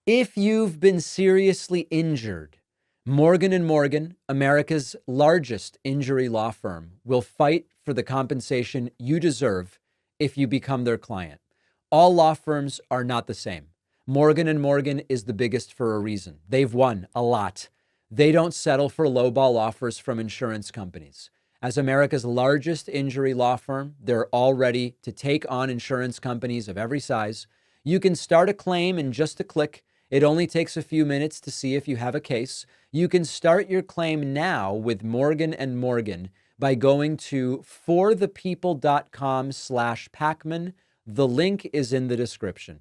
If you've been seriously injured, Morgan & Morgan, America's largest injury law firm, will fight for the compensation you deserve if you become their client. All law firms are not the same. Morgan & Morgan is the biggest for a reason. They've won a lot. They don't settle for lowball offers from insurance companies. As America's largest injury law firm, they're all ready to take on insurance companies of every size. You can start a claim in just a click. It only takes a few minutes to see if you have a case. You can start your claim now with Morgan & Morgan by going to forthepeople.com/Pacman. The link is in the description.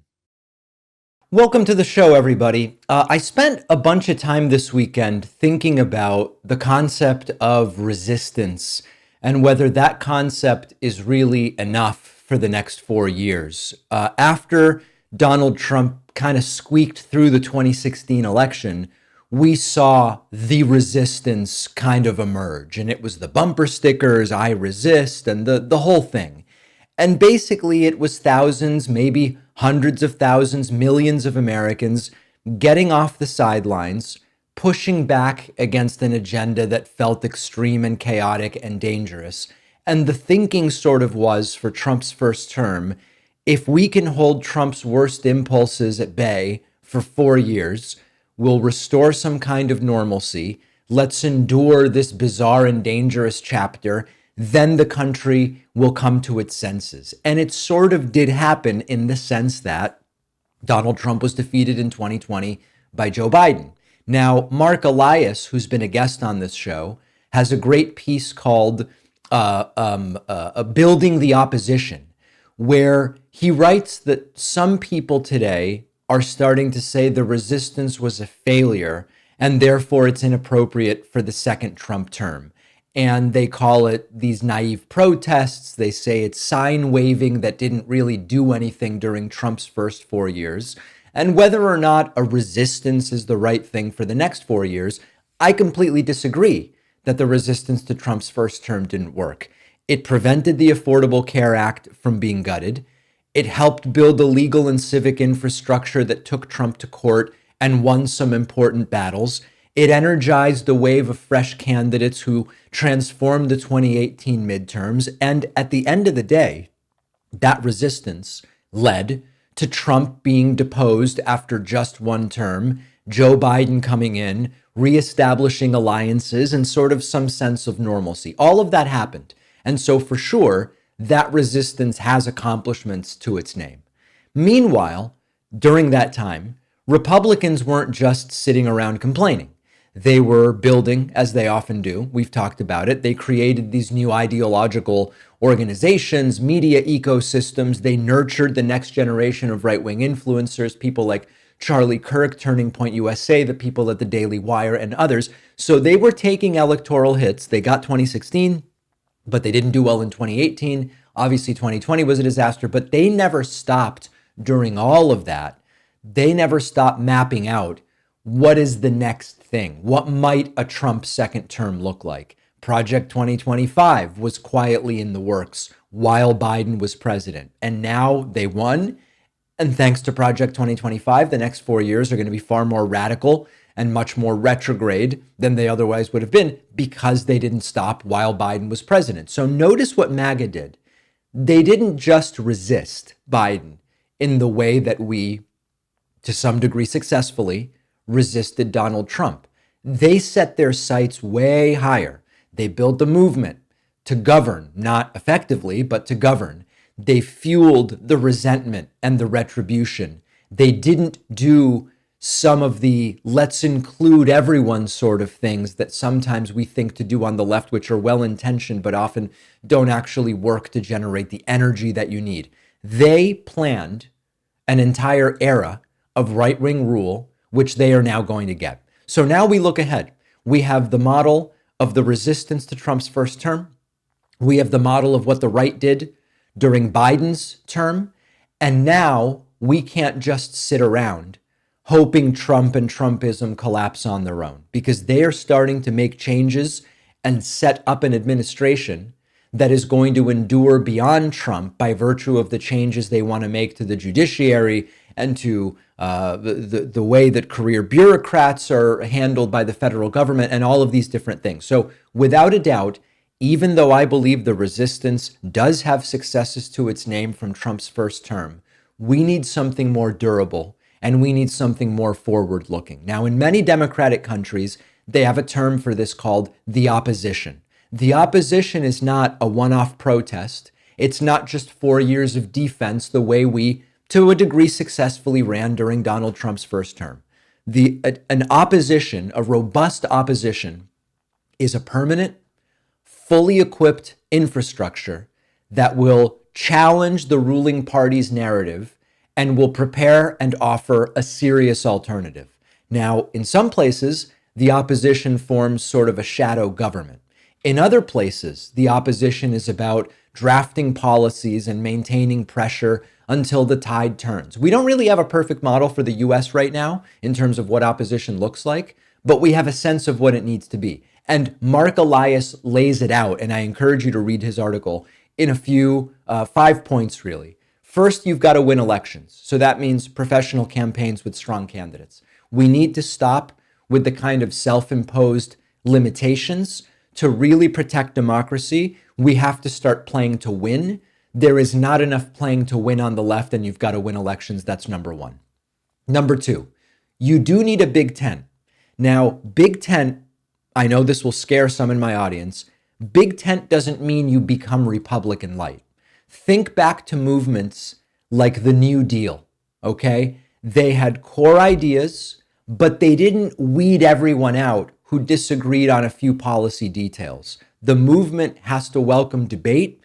Welcome to the show, everybody. I spent a bunch of time this weekend thinking about the concept of resistance and whether that concept is really enough for the next 4 years. After Donald Trump kind of squeaked through the 2016 election, we saw the resistance kind of emerge. And it was the bumper stickers, I resist, and the whole thing. And basically it was thousands, maybe hundreds of thousands, millions of Americans getting off the sidelines, pushing back against an agenda that felt extreme and chaotic and dangerous. And the thinking sort of was for Trump's first term, if we can hold Trump's worst impulses at bay for 4 years, we'll restore some kind of normalcy. Let's endure this bizarre and dangerous chapter. Then the country will come to its senses. And it sort of did happen in the sense that Donald Trump was defeated in 2020 by Joe Biden. Now, Mark Elias, who's been a guest on this show, has a great piece called Building the Opposition, where he writes that some people today are starting to say the resistance was a failure and therefore it's inappropriate for the second Trump term. And they call it these naive protests. They say it's sign waving that didn't really do anything during Trump's first 4 years. And whether or not a resistance is the right thing for the next 4 years, I completely disagree that the resistance to Trump's first term didn't work. It prevented the Affordable Care Act from being gutted. It helped build the legal and civic infrastructure that took Trump to court and won some important battles. It energized a wave of fresh candidates who transformed the 2018 midterms. And at the end of the day, that resistance led to Trump being deposed after just one term, Joe Biden coming in, reestablishing alliances, and sort of some sense of normalcy. All of that happened. And so for sure, that resistance has accomplishments to its name. Meanwhile, during that time, Republicans weren't just sitting around complaining. They were building, as they often do. We've talked about it. They created these new ideological organizations, media ecosystems. They nurtured the next generation of right-wing influencers, people like Charlie Kirk, Turning Point USA, the people at the Daily Wire, and others. So they were taking electoral hits. They got 2016, but they didn't do well in 2018. Obviously, 2020 was a disaster, but they never stopped during all of that. They never stopped mapping out what is the next thing? What might a Trump second term look like? Project 2025 was quietly in the works while Biden was president. And now they won. And thanks to Project 2025, the next 4 years are going to be far more radical and much more retrograde than they otherwise would have been because they didn't stop while Biden was president. So notice what MAGA did. They didn't just resist Biden in the way that we, to some degree successfully, resisted Donald Trump. They set their sights way higher. They built a movement to govern, not effectively, but to govern. They fueled the resentment and the retribution. They didn't do some of the let's include everyone sort of things that sometimes we think to do on the left, which are well-intentioned, but often don't actually work to generate the energy that you need. They planned an entire era of right-wing rule, which they are now going to get. So now we look ahead. We have the model of the resistance to Trump's first term. We have the model of what the right did during Biden's term. And now we can't just sit around hoping Trump and Trumpism collapse on their own, because they are starting to make changes and set up an administration that is going to endure beyond Trump by virtue of the changes they want to make to the judiciary and to the way that career bureaucrats are handled by the federal government, and all of these different things. So without a doubt, even though I believe the resistance does have successes to its name from Trump's first term, we need something more durable and we need something more forward looking. Now, in many democratic countries, they have a term for this called the opposition. The opposition is not a one-off protest. It's not just 4 years of defense the way we, to a degree, successfully ran during Donald Trump's first term. An opposition, a robust opposition, is a permanent, fully equipped infrastructure that will challenge the ruling party's narrative and will prepare and offer a serious alternative. Now, in some places, the opposition forms sort of a shadow government. In other places, the opposition is about drafting policies and maintaining pressure until the tide turns. We don't really have a perfect model for the US right now in terms of what opposition looks like, but we have a sense of what it needs to be. And Mark Elias lays it out, and I encourage you to read his article in a few, 5 points really. First, you've got to win elections. So that means professional campaigns with strong candidates. We need to stop with the kind of self-imposed limitations. To really protect democracy, we have to start playing to win. There is not enough playing to win on the left, and you've got to win elections. That's number one. Number two, you do need a big tent. Now, big tent, I know this will scare some in my audience. Big tent doesn't mean you become Republican light. Think back to movements like the New Deal, okay? They had core ideas, but they didn't weed everyone out who disagreed on a few policy details. The movement has to welcome debate,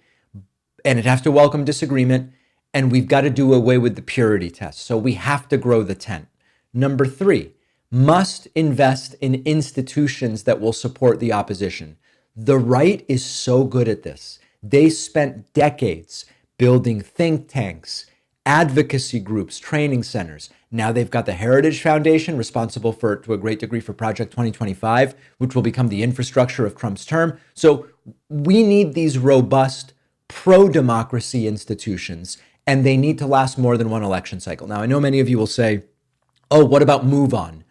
and it has to welcome disagreement, and we've got to do away with the purity test. So we have to grow the tent. Number three, must invest in institutions that will support the opposition. The right is so good at this. They spent decades building think tanks, advocacy groups, training centers. Now they've got the Heritage Foundation, responsible for, to a great degree, for Project 2025, which will become the infrastructure of Trump's term. So we need these robust pro-democracy institutions, and they need to last more than one election cycle. Now, I know many of you will say, oh, what about Move On?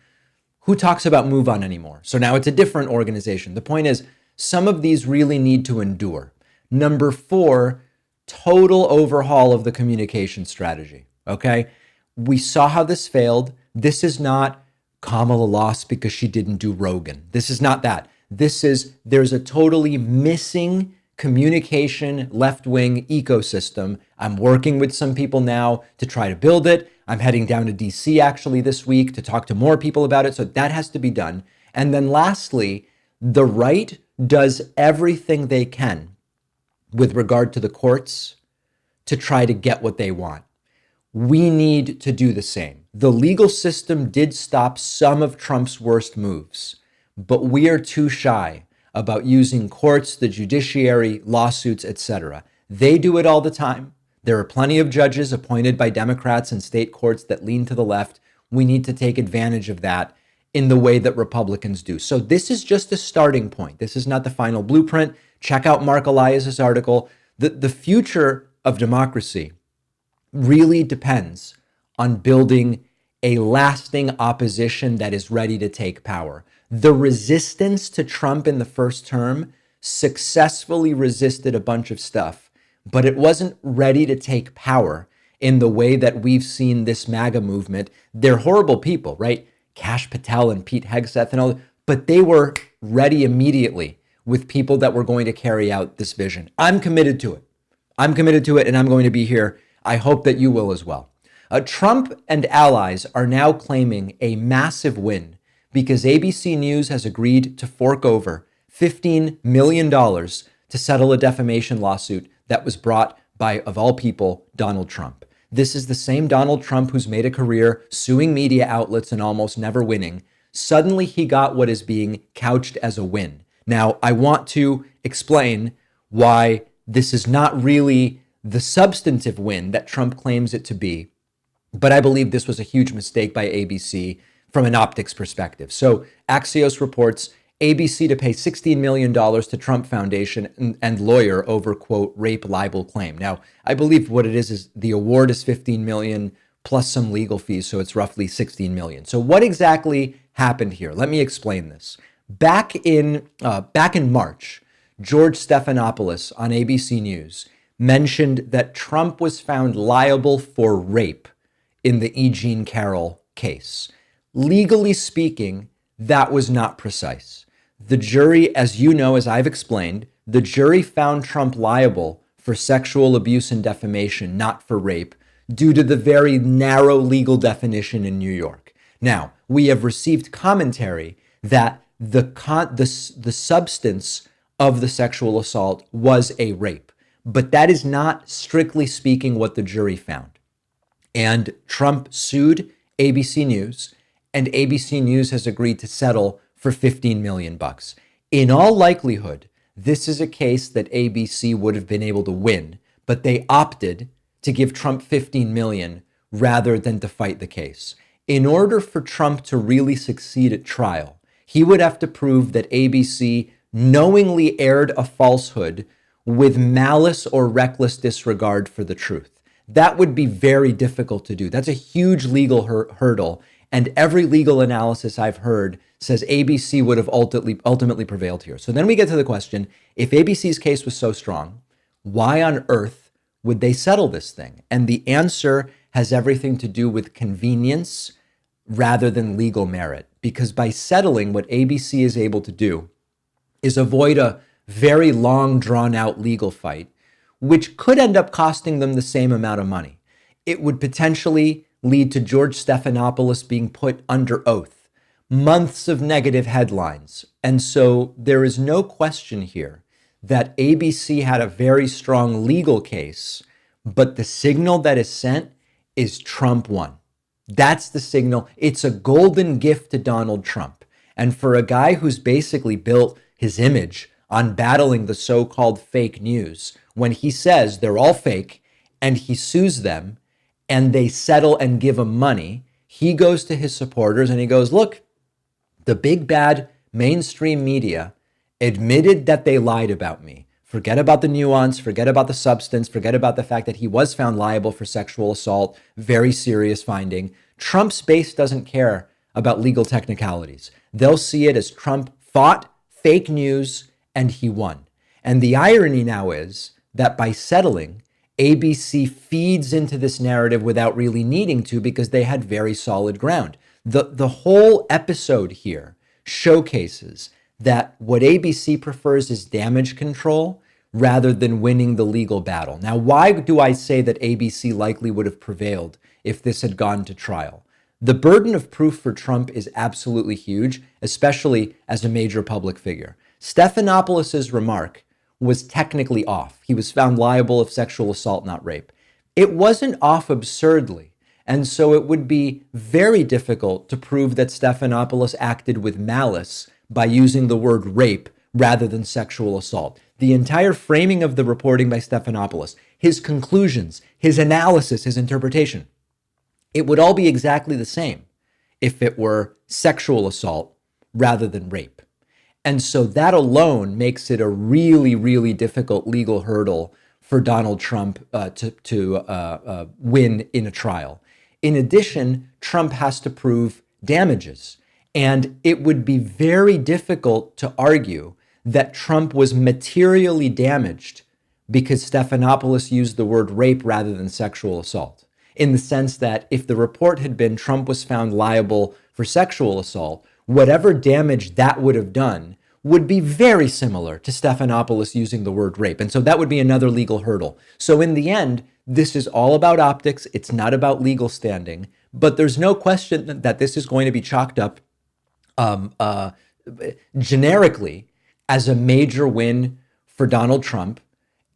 Who talks about Move On anymore? So now it's a different organization. The point is, some of these really need to endure. Number four, total overhaul of the communication strategy, okay? We saw how this failed. This is not Kamala lost because she didn't do Rogan. This is not that. This is, there's a totally missing communication left-wing ecosystem. I'm working with some people now to try to build it. I'm heading down to DC actually this week to talk to more people about it. So that has to be done. And then lastly, the right does everything they can with regard to the courts to try to get what they want. We need to do the same. The legal system did stop some of Trump's worst moves, but we are too shy about using courts, the judiciary, lawsuits, etc. They do it all the time. There are plenty of judges appointed by Democrats in state courts that lean to the left. We need to take advantage of that in the way that Republicans do. So this is just a starting point. This is not the final blueprint. Check out Mark Elias's article. The future of democracy really depends on building a lasting opposition that is ready to take power. The resistance to Trump in the first term successfully resisted a bunch of stuff, but it wasn't ready to take power in the way that we've seen this MAGA movement. They're horrible people, right? Kash Patel and Pete Hegseth and all, but they were ready immediately with people that were going to carry out this vision. I'm committed to it. I'm committed to it, and I'm going to be here. I hope that you will as well. Trump and allies are now claiming a massive win because ABC News has agreed to fork over $15 million to settle a defamation lawsuit that was brought by, of all people, Donald Trump. This is the same Donald Trump who's made a career suing media outlets and almost never winning. Suddenly he got what is being couched as a win. Now, I want to explain why this is not really the substantive win that Trump claims it to be, but I believe this was a huge mistake by ABC from an optics perspective. So Axios reports ABC to pay $16 million to Trump Foundation and lawyer over, quote, rape libel claim. Now, I believe what it is the award is $15 million plus some legal fees, so it's roughly 16 million. So what exactly happened here? Let me explain this. Back in March, George Stephanopoulos on ABC News mentioned that Trump was found liable for rape in the E. Jean Carroll case. Legally speaking, that was not precise. The jury, as you know, as I've explained, the jury found Trump liable for sexual abuse and defamation, not for rape, due to the very narrow legal definition in New York. Now, we have received commentary that the substance of the sexual assault was a rape, but that is not, strictly speaking, what the jury found. And Trump sued ABC News, and ABC News has agreed to settle for $15 million. In all likelihood, this is a case that ABC would have been able to win, but they opted to give Trump $15 million rather than to fight the case. In order for Trump to really succeed at trial, he would have to prove that ABC knowingly aired a falsehood with malice or reckless disregard for the truth. That would be very difficult to do. That's a huge legal hurdle, and every legal analysis I've heard says ABC would have ultimately prevailed here. So then we get to the question, if ABC's case was so strong, why on earth would they settle this thing? And the answer has everything to do with convenience rather than legal merit. Because by settling, what ABC is able to do is avoid a very long, drawn-out legal fight, which could end up costing them the same amount of money. It would potentially lead to George Stephanopoulos being put under oath, months of negative headlines. And so there is no question here that ABC had a very strong legal case, but the signal that is sent is Trump won. That's the signal. It's a golden gift to Donald Trump. And for a guy who's basically built his image on battling the so-called fake news, when he says they're all fake and he sues them and they settle and give him money, he goes to his supporters and he goes, look, the big bad mainstream media admitted that they lied about me. Forget about the nuance, forget about the substance, forget about the fact that he was found liable for sexual assault, very serious finding. Trump's base doesn't care about legal technicalities. They'll see it as Trump fought fake news and he won. And the irony now is that by settling, ABC feeds into this narrative without really needing to because they had very solid ground. The whole episode here showcases that what ABC prefers is damage control rather than winning the legal battle. Now, why do I say that ABC likely would have prevailed if this had gone to trial? The burden of proof for Trump is absolutely huge, especially as a major public figure. Stephanopoulos' remark was technically off. He was found liable of sexual assault, not rape. It wasn't off absurdly, and so it would be very difficult to prove that Stephanopoulos acted with malice by using the word rape rather than sexual assault. The entire framing of the reporting by Stephanopoulos, his conclusions, his analysis, his interpretation, it would all be exactly the same if it were sexual assault rather than rape. And so that alone makes it a really, really difficult legal hurdle for Donald Trump to win in a trial. In addition, Trump has to prove damages. And it would be very difficult to argue that Trump was materially damaged because Stephanopoulos used the word rape rather than sexual assault, in the sense that if the report had been Trump was found liable for sexual assault, whatever damage that would have done would be very similar to Stephanopoulos using the word rape. And so that would be another legal hurdle. So in the end, this is all about optics. It's not about legal standing, but there's no question that this is going to be chalked up generically as a major win for Donald Trump,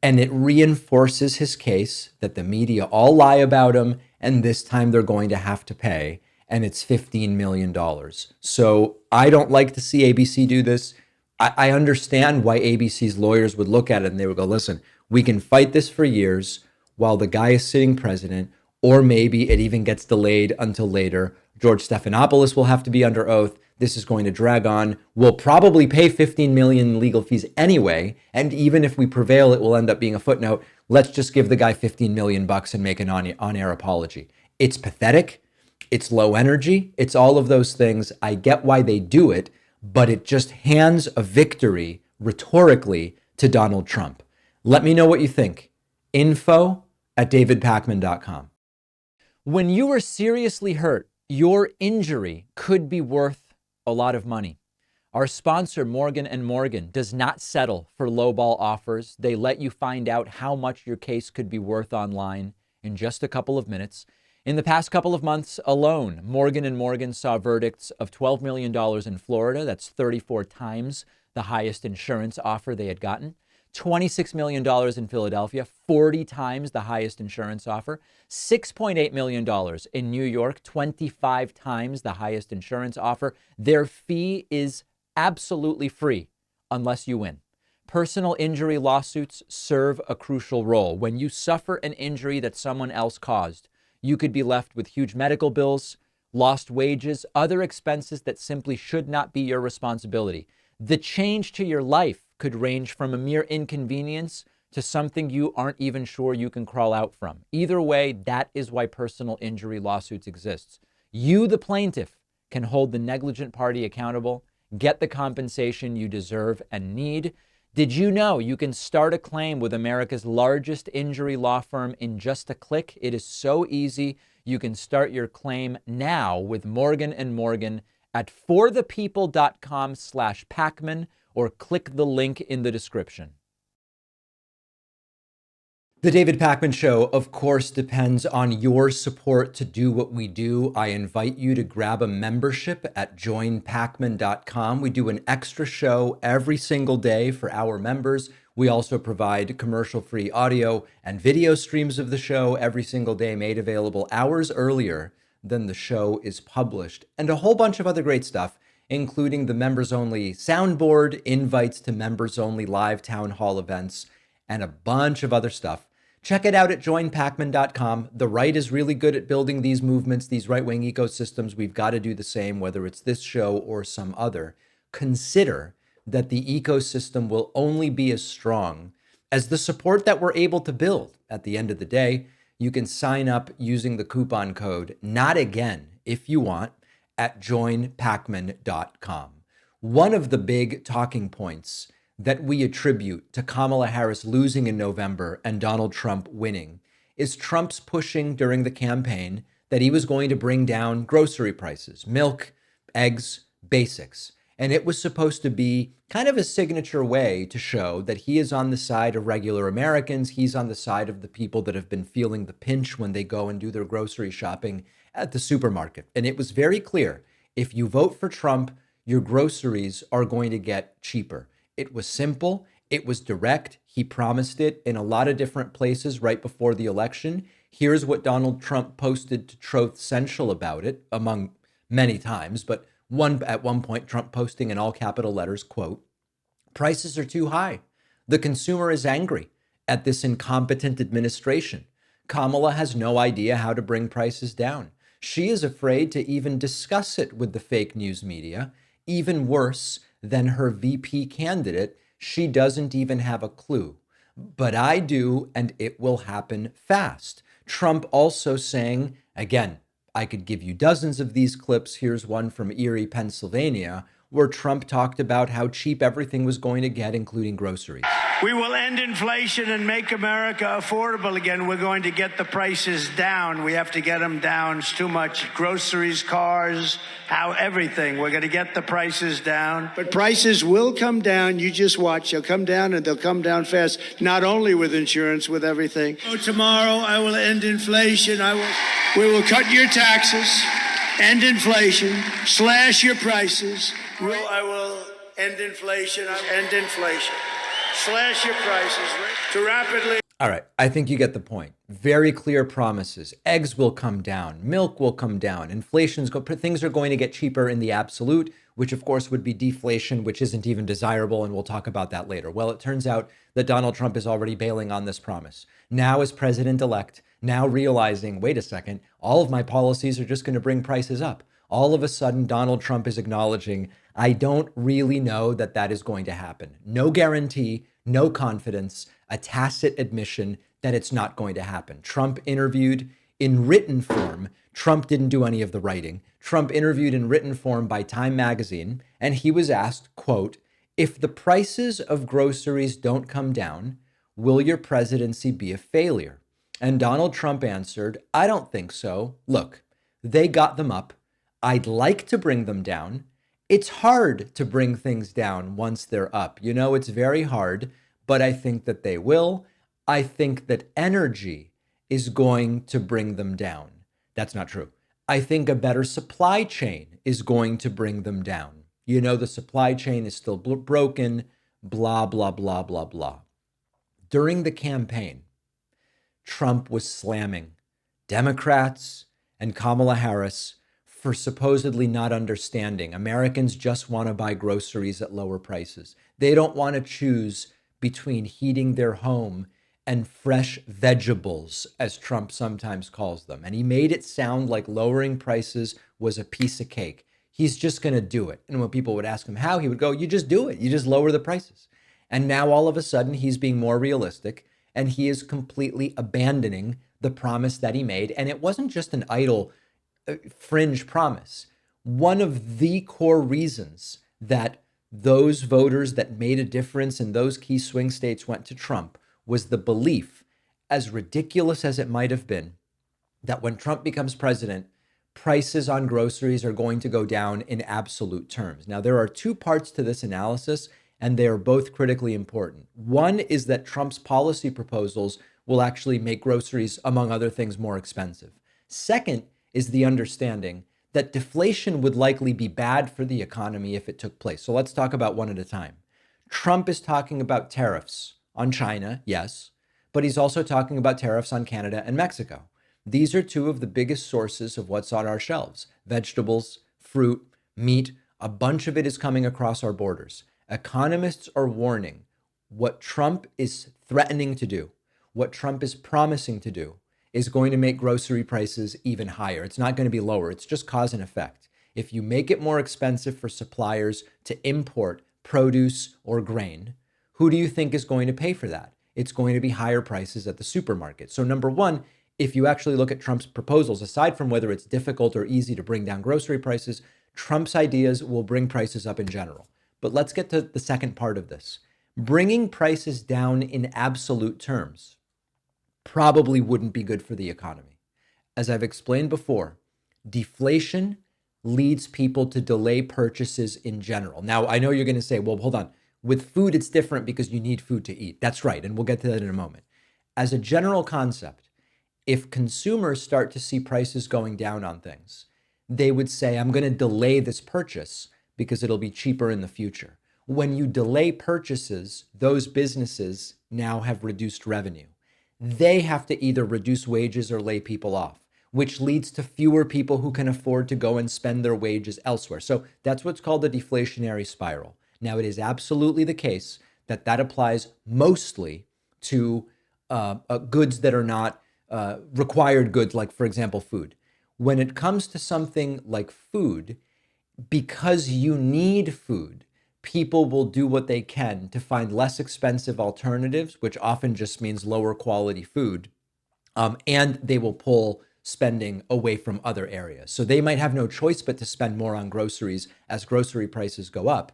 and it reinforces his case that the media all lie about him, and this time they're going to have to pay, and it's $15 million. So I don't like to see ABC do this. I understand why ABC's lawyers would look at it and they would go, listen, we can fight this for years while the guy is sitting president, or maybe it even gets delayed until later. George Stephanopoulos will have to be under oath. This is going to drag on. We'll probably pay $15 million in legal fees anyway. And even if we prevail, it will end up being a footnote. Let's just give the guy $15 million and make an on-air apology. It's pathetic. It's low energy. It's all of those things. I get why they do it, but it just hands a victory rhetorically to Donald Trump. Let me know what you think. info@davidpakman.com. When you are seriously hurt, your injury could be worth a lot of money. Our sponsor, Morgan & Morgan, does not settle for lowball offers. They let you find out how much your case could be worth online in just a couple of minutes. In the past couple of months alone, Morgan & Morgan saw verdicts of $12 million in Florida. That's 34 times the highest insurance offer they had gotten. $26 million in Philadelphia, 40 times the highest insurance offer. $6.8 million in New York, 25 times the highest insurance offer. Their fee is absolutely free unless you win. Personal injury lawsuits serve a crucial role. When you suffer an injury that someone else caused, you could be left with huge medical bills, lost wages, other expenses that simply should not be your responsibility. The change to your life could range from a mere inconvenience to something you aren't even sure you can crawl out from. Either way, that is why personal injury lawsuits exist. You, the plaintiff, can hold the negligent party accountable, get the compensation you deserve and need. Did you know you can start a claim with America's largest injury law firm in just a click? It is so easy. You can start your claim now with Morgan & Morgan at forthepeople.com/Pakman or click the link in the description. The David Pakman Show, of course, depends on your support to do what we do. I invite you to grab a membership at joinpakman.com. We do an extra show every single day for our members. We also provide commercial-free audio and video streams of the show every single day, made available hours earlier than the show is published, and a whole bunch of other great stuff, including the members-only soundboard, invites to members-only live town hall events, and a bunch of other stuff. Check it out at joinpakman.com. The right is really good at building these movements, these right-wing ecosystems. We've got to do the same, whether it's this show or some other. Consider that the ecosystem will only be as strong as the support that we're able to build. At the end of the day, you can sign up using the coupon code NOTAGAIN if you want at joinpakman.com. One of the big talking points that we attribute to Kamala Harris losing in November and Donald Trump winning is Trump's pushing during the campaign that he was going to bring down grocery prices, milk, eggs, basics. And it was supposed to be kind of a signature way to show that he is on the side of regular Americans. He's on the side of the people that have been feeling the pinch when they go and do their grocery shopping at the supermarket. And it was very clear, if you vote for Trump, your groceries are going to get cheaper. It was simple. It was direct. He promised it in a lot of different places right before the election. Here's what Donald Trump posted to Truth Central about it, among many times, but at one point, Trump posting in all capital letters, quote, "Prices are too high. The consumer is angry at this incompetent administration. Kamala has no idea how to bring prices down. She is afraid to even discuss it with the fake news media. Even worse than her VP candidate, she doesn't even have a clue. But I do, and it will happen fast." Trump also saying, again, I could give you dozens of these clips. Here's one from Erie, Pennsylvania, where Trump talked about how cheap everything was going to get, including groceries. We will end inflation and make America affordable again. We're going to get the prices down. We have to get them down. It's too much. Groceries, cars, everything. We're going to get the prices down. But prices will come down. You just watch. They'll come down, and they'll come down fast, not only with insurance, with everything. Oh, tomorrow I will end inflation. We will cut your taxes, end inflation, slash your prices. I will end inflation. Slash your prices to rapidly. All right, I think you get the point. Very clear promises. Eggs will come down. Milk will come down. Things are going to get cheaper in the absolute, which of course would be deflation, which isn't even desirable, and we'll talk about that later. Well, it turns out that Donald Trump is already bailing on this promise. Now as president-elect, now realizing, wait a second, all of my policies are just going to bring prices up. All of a sudden, Donald Trump is acknowledging, I don't really know that that is going to happen. No guarantee, no confidence, a tacit admission that it's not going to happen. Trump interviewed in written form. Trump didn't do any of the writing. Trump interviewed in written form by Time magazine, and he was asked, quote, "If the prices of groceries don't come down, will your presidency be a failure?" And Donald Trump answered, "I don't think so. Look, they got them up. I'd like to bring them down. It's hard to bring things down once they're up. You know, it's very hard, but I think that they will. I think that energy is going to bring them down." That's not true. "I think a better supply chain is going to bring them down. You know, the supply chain is still broken, blah, blah, blah, blah, blah." During the campaign, Trump was slamming Democrats and Kamala Harris for supposedly not understanding. Americans just want to buy groceries at lower prices. They don't want to choose between heating their home and fresh vegetables, as Trump sometimes calls them. And he made it sound like lowering prices was a piece of cake. He's just going to do it. And when people would ask him how, he would go, "You just do it. You just lower the prices." And now all of a sudden he's being more realistic and he is completely abandoning the promise that he made. And it wasn't just an idle fringe promise. One of the core reasons that those voters that made a difference in those key swing states went to Trump was the belief, as ridiculous as it might have been, that when Trump becomes president, prices on groceries are going to go down in absolute terms. Now, there are two parts to this analysis, and they are both critically important. One is that Trump's policy proposals will actually make groceries, among other things, more expensive. Second is the understanding that deflation would likely be bad for the economy if it took place. So let's talk about one at a time. Trump is talking about tariffs on China, yes, but he's also talking about tariffs on Canada and Mexico. These are two of the biggest sources of what's on our shelves: vegetables, fruit, meat. A bunch of it is coming across our borders. Economists are warning what Trump is threatening to do, what Trump is promising to do, is going to make grocery prices even higher. It's not going to be lower. It's just cause and effect. If you make it more expensive for suppliers to import produce or grain, who do you think is going to pay for that? It's going to be higher prices at the supermarket. So number one, if you actually look at Trump's proposals, aside from whether it's difficult or easy to bring down grocery prices, Trump's ideas will bring prices up in general. But let's get to the second part of this. Bringing prices down in absolute terms probably wouldn't be good for the economy. As I've explained before, deflation leads people to delay purchases in general. Now, I know you're going to say, well, hold on. With food, it's different because you need food to eat. That's right. And we'll get to that in a moment. As a general concept, if consumers start to see prices going down on things, they would say, "I'm going to delay this purchase because it'll be cheaper in the future." When you delay purchases, those businesses now have reduced revenue. They have to either reduce wages or lay people off, which leads to fewer people who can afford to go and spend their wages elsewhere. So that's what's called a deflationary spiral. Now, it is absolutely the case that that applies mostly to goods that are not required goods, like, for example, food. When it comes to something like food, because you need food, people will do what they can to find less expensive alternatives, which often just means lower quality food, and they will pull spending away from other areas. So they might have no choice but to spend more on groceries as grocery prices go up,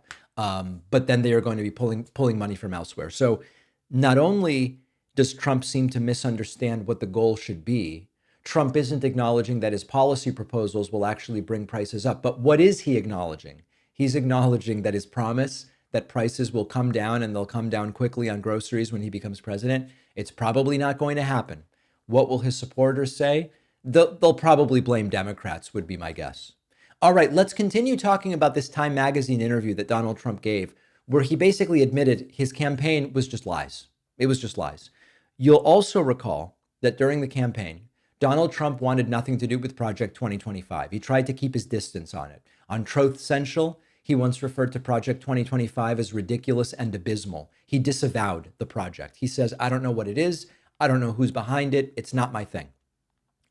but then they are going to be pulling money from elsewhere. So not only does Trump seem to misunderstand what the goal should be, Trump isn't acknowledging that his policy proposals will actually bring prices up. But what is he acknowledging? He's acknowledging that his promise that prices will come down and they'll come down quickly on groceries when he becomes president, it's probably not going to happen. What will his supporters say? They'll probably blame Democrats, would be my guess. All right, let's continue talking about this Time magazine interview that Donald Trump gave, where he basically admitted his campaign was just lies. It was just lies. You'll also recall that during the campaign, Donald Trump wanted nothing to do with Project 2025. He tried to keep his distance on it. On Truth Central, he once referred to Project 2025 as ridiculous and abysmal. He disavowed the project. He says, "I don't know what it is. I don't know who's behind it. It's not my thing."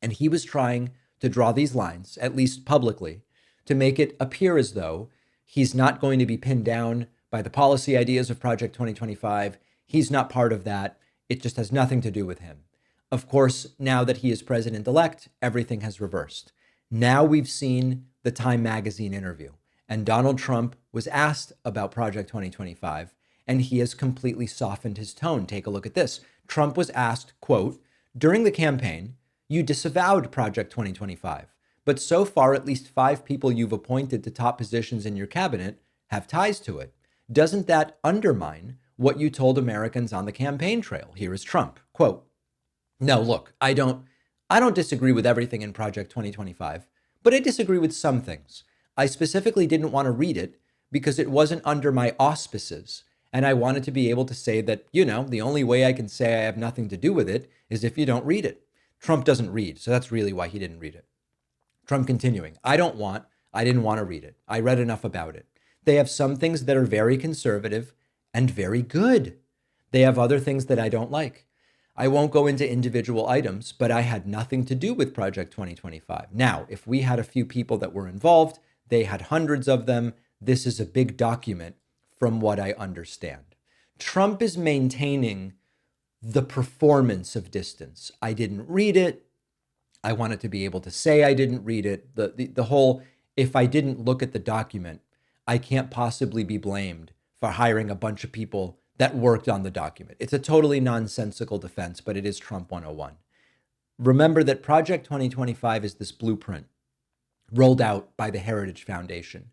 And he was trying to draw these lines, at least publicly, to make it appear as though he's not going to be pinned down by the policy ideas of Project 2025. He's not part of that. It just has nothing to do with him. Of course, now that he is president-elect, everything has reversed. Now we've seen the Time magazine interview, and Donald Trump was asked about Project 2025, and he has completely softened his tone. Take a look at this. Trump was asked, quote, "During the campaign, you disavowed Project 2025, but so far at least 5 people you've appointed to top positions in your cabinet have ties to it. Doesn't that undermine what you told Americans on the campaign trail?" Here is Trump, quote, "No, look, I don't disagree with everything in Project 2025, but I disagree with some things. I specifically didn't want to read it because it wasn't under my auspices. And I wanted to be able to say that, the only way I can say I have nothing to do with it is if you don't read it." Trump doesn't read, so that's really why he didn't read it. Trump continuing, I didn't want to read it. I read enough about it. They have some things that are very conservative and very good. They have other things that I don't like. I won't go into individual items, but I had nothing to do with Project 2025. Now, if we had a few people that were involved, they had hundreds of them. This is a big document from what I understand. Trump is maintaining the performance of distance. I didn't read it. I wanted to be able to say I didn't read it. The whole, if I didn't look at the document, I can't possibly be blamed for hiring a bunch of people that worked on the document. It's a totally nonsensical defense, but it is Trump 101. Remember that Project 2025 is this blueprint rolled out by the Heritage Foundation,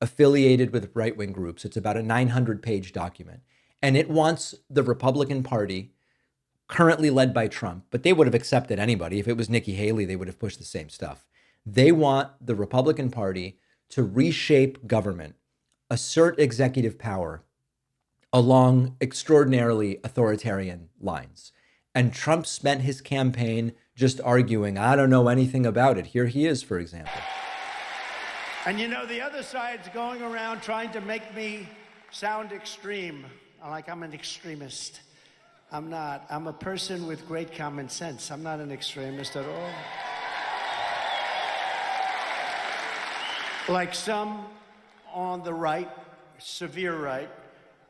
affiliated with right-wing groups. It's about a 900-page document, and it wants the Republican Party, currently led by Trump, but they would have accepted anybody. If it was Nikki Haley, they would have pushed the same stuff. They want the Republican Party to reshape government, assert executive power along extraordinarily authoritarian lines. And Trump spent his campaign just arguing, I don't know anything about it. Here he is, for example. And the other side's going around trying to make me sound extreme, like I'm an extremist. I'm not. I'm a person with great common sense. I'm not an extremist at all. Like some on the right, severe right,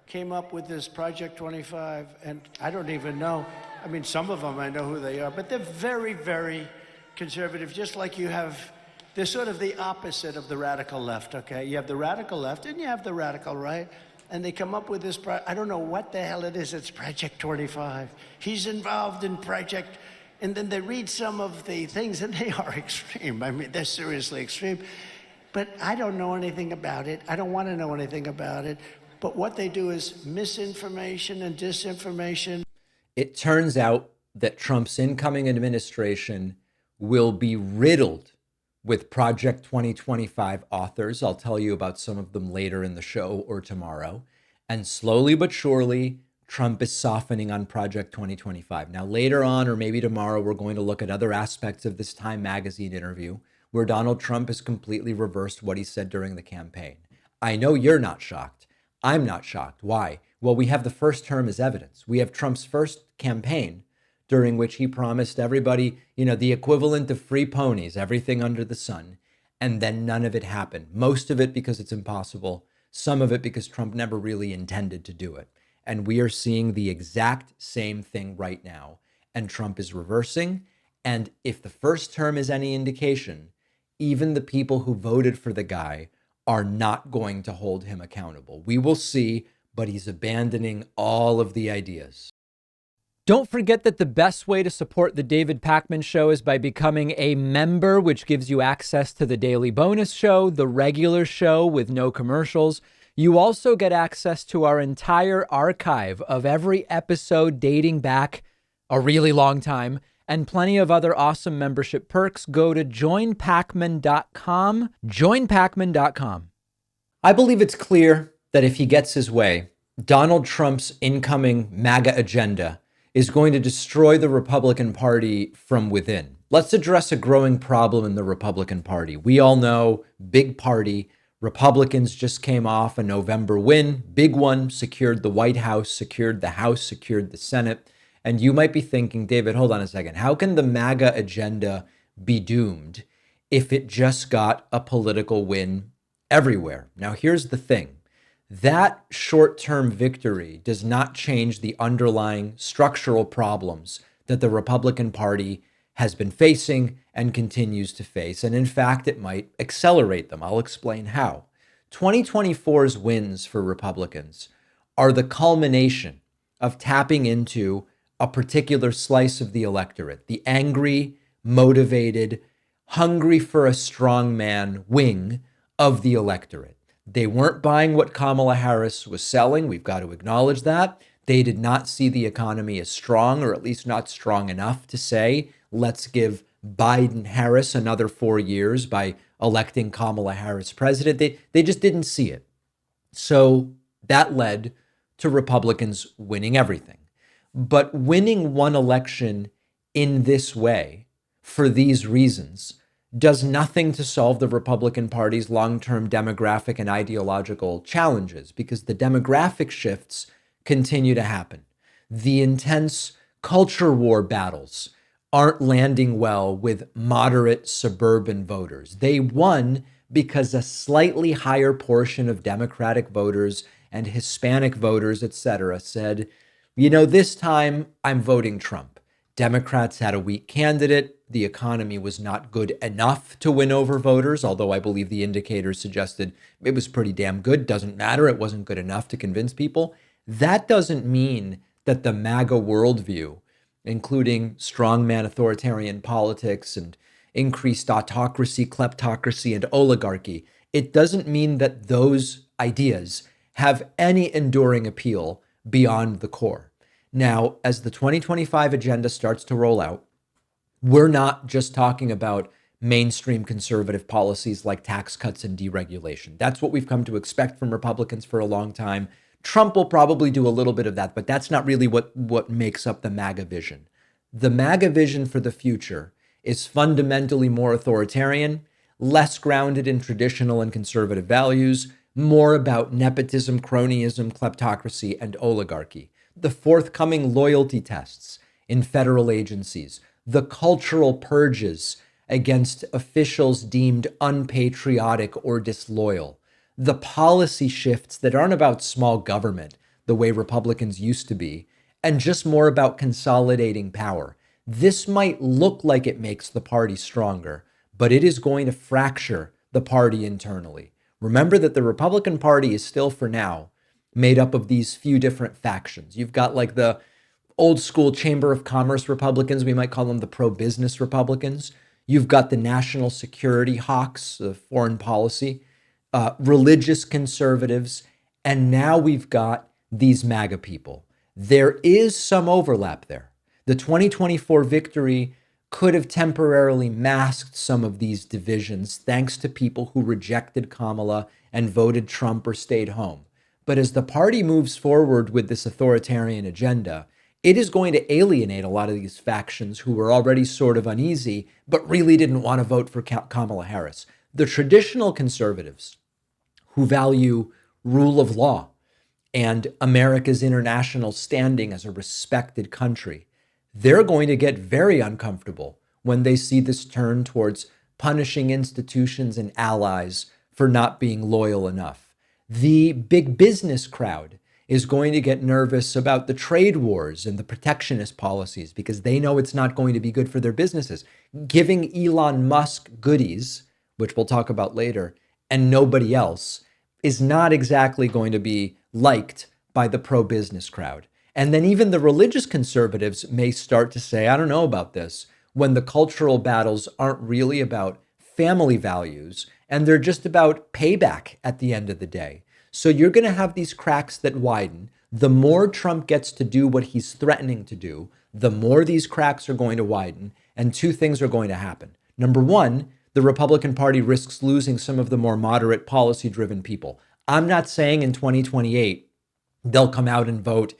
came up with this Project 25, and I don't even know. I mean, some of them I know who they are, but they're very, very conservative, just like you have. They're sort of the opposite of the radical left, okay? You have the radical left and you have the radical right, and they come up with this, I don't know what the hell it is, it's Project 25. He's involved in Project, and then they read some of the things and they are extreme. I mean, they're seriously extreme. But I don't know anything about it. I don't want to know anything about it. But what they do is misinformation and disinformation. It turns out that Trump's incoming administration will be riddled with Project 2025 authors. I'll tell you about some of them later in the show or tomorrow. And slowly but surely, Trump is softening on Project 2025. Now, later on, or maybe tomorrow, we're going to look at other aspects of this Time magazine interview where Donald Trump has completely reversed what he said during the campaign. I know you're not shocked. I'm not shocked. Why? Well, we have the first term as evidence. We have Trump's first campaign during which he promised everybody, the equivalent of free ponies, everything under the sun. And then none of it happened. Most of it because it's impossible. Some of it because Trump never really intended to do it. And we are seeing the exact same thing right now. And Trump is reversing. And if the first term is any indication, even the people who voted for the guy are not going to hold him accountable. We will see, but he's abandoning all of the ideas. Don't forget that the best way to support the David Pakman Show is by becoming a member, which gives you access to the daily bonus show, the regular show with no commercials. You also get access to our entire archive of every episode dating back a really long time, and plenty of other awesome membership perks. Go to joinpakman.com, joinpakman.com. I believe it's clear that if he gets his way, Donald Trump's incoming MAGA agenda is going to destroy the Republican Party from within. Let's address a growing problem in the Republican Party. We all know, big party, Republicans just came off a November win, big one, secured the White House, secured the House, secured the Senate. And you might be thinking, David, hold on a second. How can the MAGA agenda be doomed if it just got a political win everywhere? Now, here's the thing. That short-term victory does not change the underlying structural problems that the Republican Party has been facing and continues to face. And in fact, it might accelerate them. I'll explain how. 2024's wins for Republicans are the culmination of tapping into a particular slice of the electorate, the angry, motivated, hungry for a strong man wing of the electorate. They weren't buying what Kamala Harris was selling. We've got to acknowledge that. They did not see the economy as strong, or at least not strong enough to say, let's give Biden-Harris another 4 years by electing Kamala Harris president. They just didn't see it. So that led to Republicans winning everything. But winning one election in this way, for these reasons, does nothing to solve the Republican Party's long-term demographic and ideological challenges, because the demographic shifts continue to happen. The intense culture war battles aren't landing well with moderate suburban voters. They won because a slightly higher portion of Democratic voters and Hispanic voters, et cetera, said, this time I'm voting Trump. Democrats had a weak candidate. The economy was not good enough to win over voters, although I believe the indicators suggested it was pretty damn good. Doesn't matter. It wasn't good enough to convince people. That doesn't mean that the MAGA worldview, including strongman authoritarian politics and increased autocracy, kleptocracy, and oligarchy, it doesn't mean that those ideas have any enduring appeal beyond the core. Now, as the 2025 agenda starts to roll out, we're not just talking about mainstream conservative policies like tax cuts and deregulation. That's what we've come to expect from Republicans for a long time. Trump will probably do a little bit of that, but that's not really what makes up the MAGA vision. The MAGA vision for the future is fundamentally more authoritarian, less grounded in traditional and conservative values, more about nepotism, cronyism, kleptocracy, and oligarchy. The forthcoming loyalty tests in federal agencies, the cultural purges against officials deemed unpatriotic or disloyal, the policy shifts that aren't about small government the way Republicans used to be, and just more about consolidating power. This might look like it makes the party stronger, but it is going to fracture the party internally. Remember that the Republican Party is still, for now, made up of these few different factions. You've got like the old school Chamber of Commerce Republicans, we might call them the pro-business Republicans. You've got the national security hawks, the foreign policy, religious conservatives, and now we've got these MAGA people. There is some overlap there. The 2024 victory could have temporarily masked some of these divisions thanks to people who rejected Kamala and voted Trump or stayed home. But as the party moves forward with this authoritarian agenda, it is going to alienate a lot of these factions who were already sort of uneasy, but really didn't want to vote for Kamala Harris. The traditional conservatives who value rule of law and America's international standing as a respected country, they're going to get very uncomfortable when they see this turn towards punishing institutions and allies for not being loyal enough. The big business crowd is going to get nervous about the trade wars and the protectionist policies because they know it's not going to be good for their businesses. Giving Elon Musk goodies, which we'll talk about later, and nobody else is not exactly going to be liked by the pro-business crowd. And then even the religious conservatives may start to say, I don't know about this, when the cultural battles aren't really about family values and they're just about payback at the end of the day. So you're going to have these cracks that widen. The more Trump gets to do what he's threatening to do, the more these cracks are going to widen, and two things are going to happen. Number one, the Republican Party risks losing some of the more moderate policy-driven people. I'm not saying in 2028 they'll come out and vote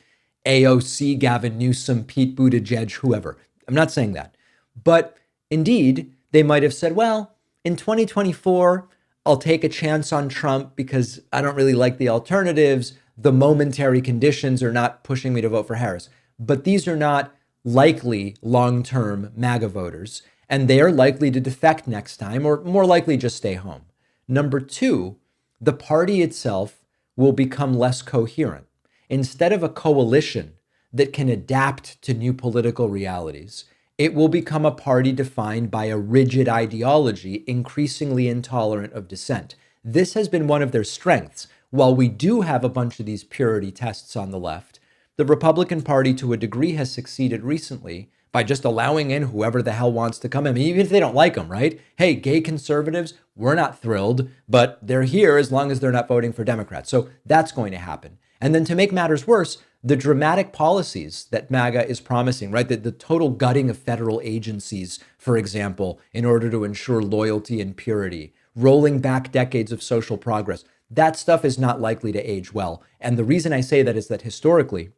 AOC, Gavin Newsom, Pete Buttigieg, whoever. I'm not saying that. But indeed, they might have said, well, in 2024, I'll take a chance on Trump because I don't really like the alternatives. The momentary conditions are not pushing me to vote for Harris. But these are not likely long-term MAGA voters, and they are likely to defect next time or more likely just stay home. Number two, the party itself will become less coherent. Instead of a coalition that can adapt to new political realities, it will become a party defined by a rigid ideology, increasingly intolerant of dissent. This has been one of their strengths. While we do have a bunch of these purity tests on the left, the Republican Party, to a degree, has succeeded recently by just allowing in whoever the hell wants to come in, even if they don't like them, right? Hey, gay conservatives, we're not thrilled, but they're here as long as they're not voting for Democrats. So that's going to happen. And then to make matters worse, the dramatic policies that MAGA is promising, right? The total gutting of federal agencies, for example, in order to ensure loyalty and purity, rolling back decades of social progress. That stuff is not likely to age well. And the reason I say that is that historically,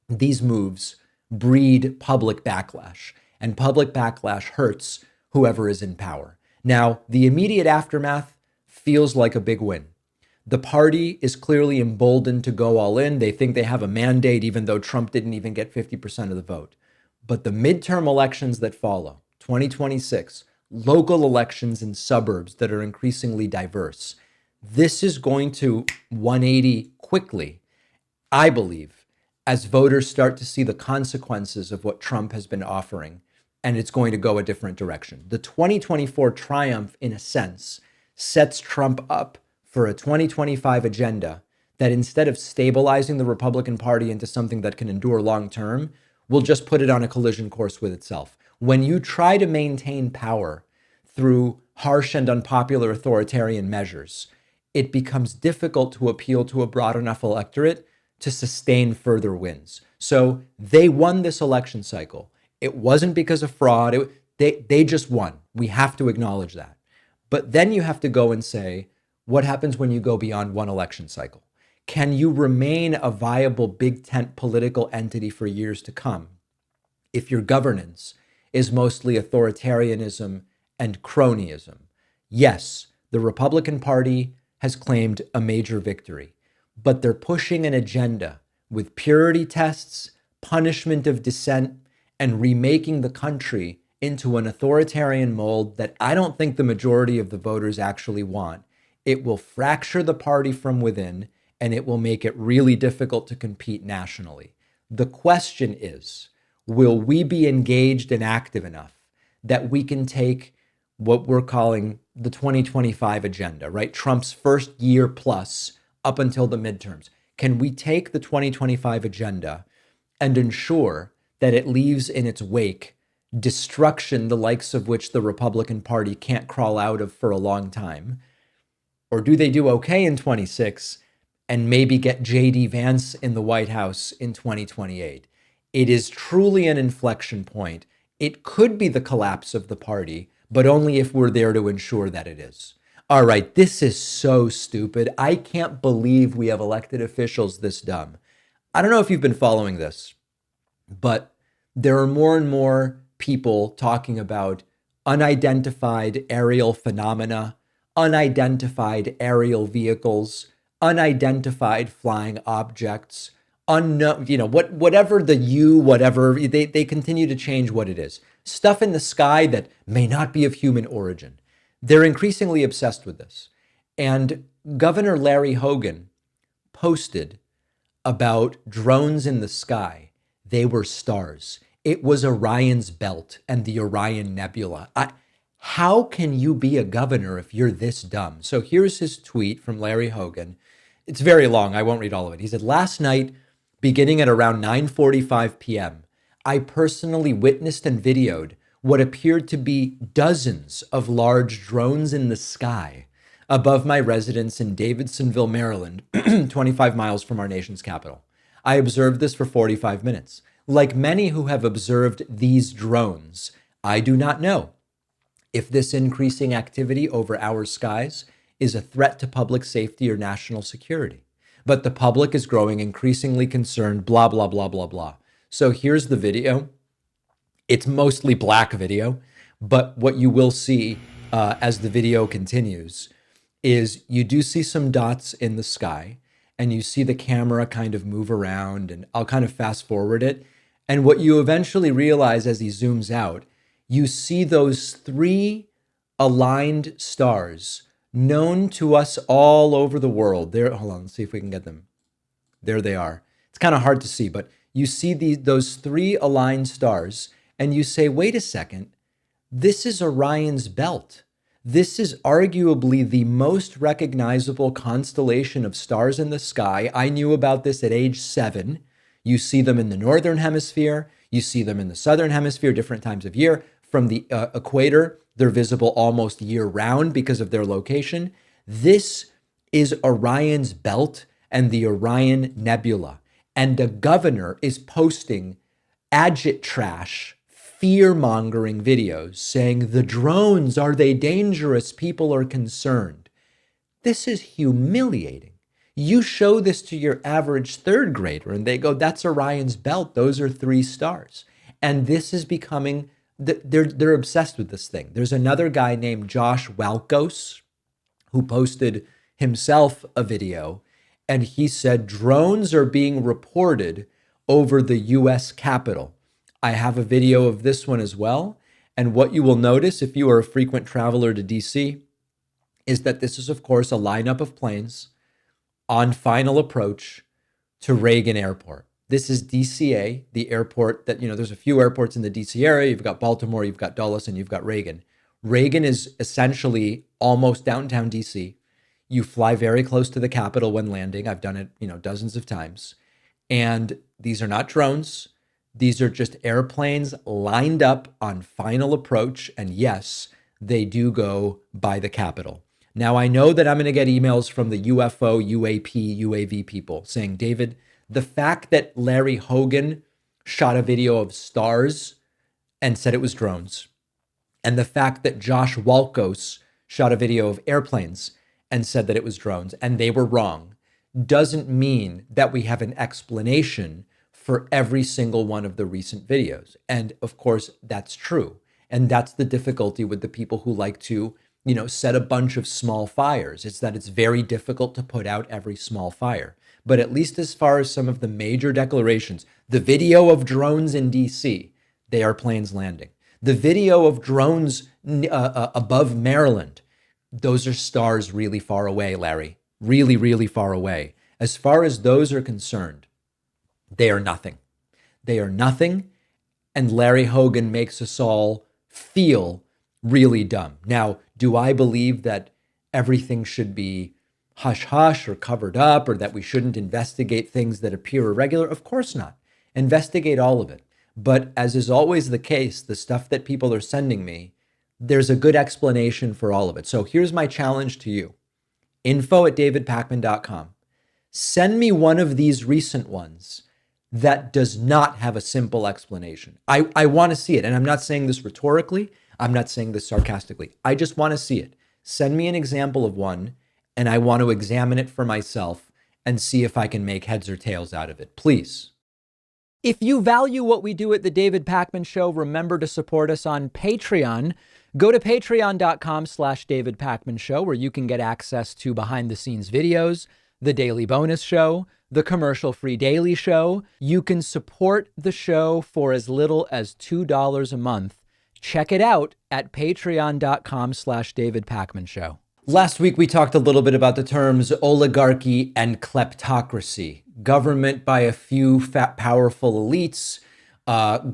these moves breed public backlash, and public backlash hurts whoever is in power. Now, the immediate aftermath feels like a big win. The party is clearly emboldened to go all in. They think they have a mandate, even though Trump didn't even get 50% of the vote. But the midterm elections that follow, 2026, local elections in suburbs that are increasingly diverse, this is going to 180 quickly, I believe, as voters start to see the consequences of what Trump has been offering, and it's going to go a different direction. The 2024 triumph, in a sense, sets Trump up for a 2025 agenda that, instead of stabilizing the Republican Party into something that can endure long term, will just put it on a collision course with itself. When you try to maintain power through harsh and unpopular authoritarian measures, it becomes difficult to appeal to a broad enough electorate to sustain further wins. So they won this election cycle. It wasn't because of fraud. They just won. We have to acknowledge that. But then you have to go and say, what happens when you go beyond one election cycle? Can you remain a viable big tent political entity for years to come if your governance is mostly authoritarianism and cronyism? Yes, the Republican Party has claimed a major victory, but they're pushing an agenda with purity tests, punishment of dissent, and remaking the country into an authoritarian mold that I don't think the majority of the voters actually want. It will fracture the party from within, and it will make it really difficult to compete nationally. The question is, will we be engaged and active enough that we can take what we're calling the 2025 agenda, right? Trump's first year plus up until the midterms. Can we take the 2025 agenda and ensure that it leaves in its wake destruction, the likes of which the Republican Party can't crawl out of for a long time? Or do they do okay in 26 and maybe get J.D. Vance in the White House in 2028? It is truly an inflection point. It could be the collapse of the party, but only if we're there to ensure that it is. All right, this is so stupid. I can't believe we have elected officials this dumb. I don't know if you've been following this, but there are more and more people talking about unidentified aerial phenomena, unidentified aerial vehicles, unidentified flying objects, unknown, whatever they continue to change what it is. Stuff in the sky that may not be of human origin. They're increasingly obsessed with this. And Governor Larry Hogan posted about drones in the sky. They were stars. It was Orion's belt and the Orion Nebula. How can you be a governor if you're this dumb? So here's his tweet from Larry Hogan. It's very long. I won't read all of it. He said, last night, beginning at around 9:45 p.m., I personally witnessed and videoed what appeared to be dozens of large drones in the sky above my residence in Davidsonville, Maryland, 25 miles from our nation's capital. I observed this for 45 minutes. Like many who have observed these drones, I do not know if this increasing activity over our skies is a threat to public safety or national security. But the public is growing increasingly concerned, blah, blah, blah, blah, blah. So here's the video. It's mostly black video, but what you will see as the video continues is you do see some dots in the sky, and you see the camera kind of move around, and I'll kind of fast forward it. And what you eventually realize as he zooms out, you see those three aligned stars known to us all over the world. There, hold on, let's see if we can get them. There they are. It's kind of hard to see, but you see those three aligned stars, and you say, wait a second, this is Orion's belt. This is arguably the most recognizable constellation of stars in the sky. I knew about this at age 7. You see them in the northern hemisphere. You see them in the southern hemisphere, different times of year. From the equator, they're visible almost year-round because of their location. This is Orion's belt and the Orion Nebula. And the governor is posting agit trash, fear-mongering videos saying, the drones, are they dangerous? People are concerned. This is humiliating. You show this to your average third grader and they go, that's Orion's belt. Those are 3 stars. And this is becoming, they're obsessed with this thing. There's another guy named Josh Walkos who posted himself a video, and he said drones are being reported over the US Capitol. I have a video of this one as well. And what you will notice if you are a frequent traveler to DC is that this is, of course, a lineup of planes on final approach to Reagan Airport. This is DCA, the airport that, there's a few airports in the DC area. You've got Baltimore, you've got Dulles, and you've got Reagan. Reagan is essentially almost downtown DC. You fly very close to the Capitol when landing. I've done it, dozens of times. And these are not drones. These are just airplanes lined up on final approach. And yes, they do go by the Capitol. Now, I know that I'm going to get emails from the UFO, UAP, UAV people saying, David, the fact that Larry Hogan shot a video of stars and said it was drones, and the fact that Josh Walkos shot a video of airplanes and said that it was drones, and they were wrong, doesn't mean that we have an explanation for every single one of the recent videos. And of course, that's true. And that's the difficulty with the people who like to, set a bunch of small fires. It's that it's very difficult to put out every small fire. But at least as far as some of the major declarations, the video of drones in DC, they are planes landing. The video of drones above Maryland, those are stars really far away, Larry. Really, really far away. As far as those are concerned, they are nothing. They are nothing. And Larry Hogan makes us all feel really dumb. Now, do I believe that everything should be hush-hush or covered up, or that we shouldn't investigate things that appear irregular? Of course not. Investigate all of it. But as is always the case, the stuff that people are sending me, there's a good explanation for all of it. So here's my challenge to you. info@davidpakman.com. Send me one of these recent ones that does not have a simple explanation. I want to see it. And I'm not saying this rhetorically. I'm not saying this sarcastically. I just want to see it. Send me an example of one, and I want to examine it for myself and see if I can make heads or tails out of it. Please. If you value what we do at The David Pakman Show, remember to support us on Patreon. Go to patreon.com/David Pakman Show, where you can get access to behind-the-scenes videos, the daily bonus show, the commercial-free daily show. You can support the show for as little as $2 a month. Check it out at patreon.com/David Pakman Show. Last week, we talked a little bit about the terms oligarchy and kleptocracy. Government by a few fat, powerful elites,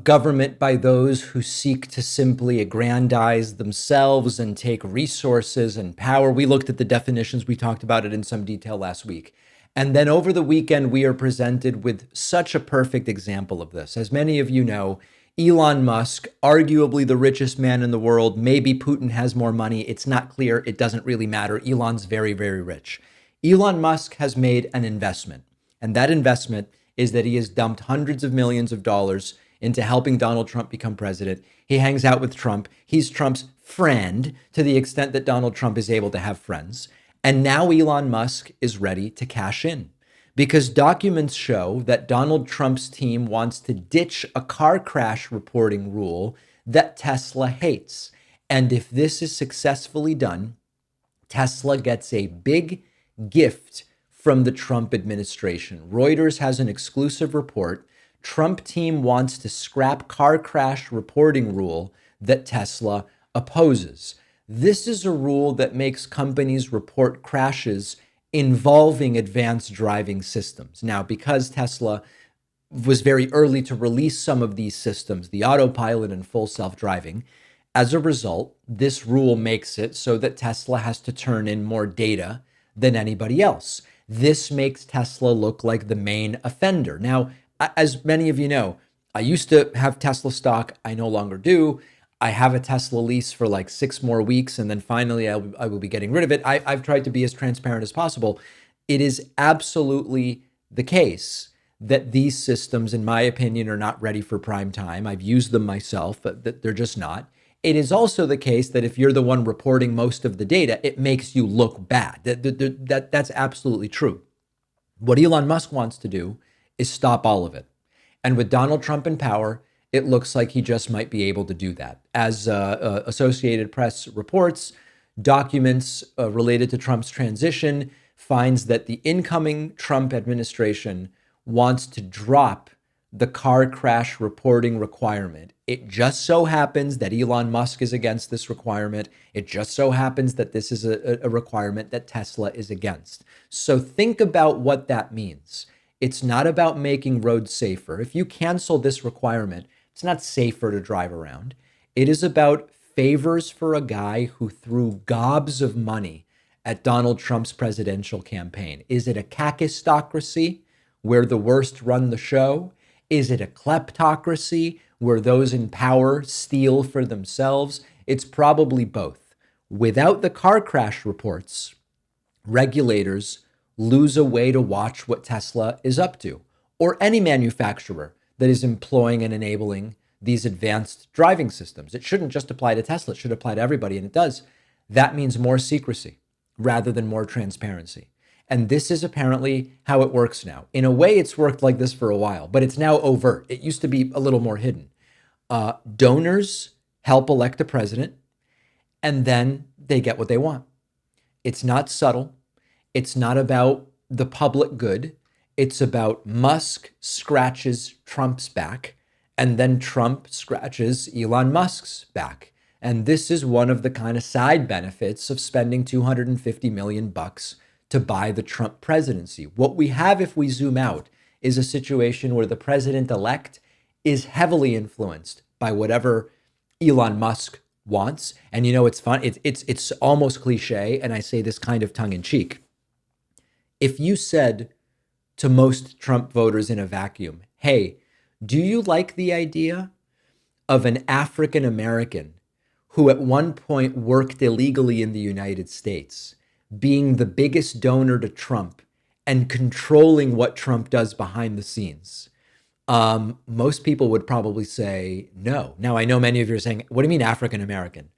government by those who seek to simply aggrandize themselves and take resources and power. We looked at the definitions. We talked about it in some detail last week. And then over the weekend, we are presented with such a perfect example of this. As many of you know, Elon Musk, arguably the richest man in the world. Maybe Putin has more money. It's not clear. It doesn't really matter. Elon's very, very rich. Elon Musk has made an investment. And that investment is that he has dumped hundreds of millions of dollars into helping Donald Trump become president. He hangs out with Trump. He's Trump's friend to the extent that Donald Trump is able to have friends. And now Elon Musk is ready to cash in, because documents show that Donald Trump's team wants to ditch a car crash reporting rule that Tesla hates. And if this is successfully done, Tesla gets a big gift from the Trump administration. Reuters has an exclusive report. Trump team wants to scrap car crash reporting rule that Tesla opposes. This is a rule that makes companies report crashes involving advanced driving systems. Now, because Tesla was very early to release some of these systems, the autopilot and full self-driving. As a result, this rule makes it so that Tesla has to turn in more data than anybody else. This makes Tesla look like the main offender. Now, as many of you know, I used to have Tesla stock. I no longer do. I have a Tesla lease for like 6 more weeks, and then finally I will be getting rid of it. I've tried to be as transparent as possible. It is absolutely the case that these systems, in my opinion, are not ready for prime time. I've used them myself, but that they're just not. It is also the case that if you're the one reporting most of the data, it makes you look bad. That's absolutely true. What Elon Musk wants to do is stop all of it. And with Donald Trump in power, it looks like he just might be able to do that. As Associated Press reports, documents related to Trump's transition finds that the incoming Trump administration wants to drop the car crash reporting requirement. It just so happens that Elon Musk is against this requirement. It just so happens that this is a requirement that Tesla is against. So think about what that means. It's not about making roads safer. If you cancel this requirement, it's not safer to drive around. It is about favors for a guy who threw gobs of money at Donald Trump's presidential campaign. Is it a kakistocracy where the worst run the show? Is it a kleptocracy where those in power steal for themselves? It's probably both. Without the car crash reports, regulators lose a way to watch what Tesla is up to, or any manufacturer that is employing and enabling these advanced driving systems. It shouldn't just apply to Tesla, it should apply to everybody, and it does. That means more secrecy rather than more transparency. And this is apparently how it works now. In a way, it's worked like this for a while, but it's now overt. It used to be a little more hidden. Donors help elect a president, and then they get what they want. It's not subtle. It's not about the public good. It's about Musk scratches Trump's back, and then Trump scratches Elon Musk's back. And this is one of the kind of side benefits of spending $250 million to buy the Trump presidency. What we have, if we zoom out, is a situation where the president-elect is heavily influenced by whatever Elon Musk wants. And you know, it's fun. It's almost cliche, and I say this kind of tongue-in-cheek. If you said to most Trump voters in a vacuum, hey, do you like the idea of an African American who at one point worked illegally in the United States being the biggest donor to Trump and controlling what Trump does behind the scenes? Most people would probably say no. Now, I know many of you are saying, what do you mean African American?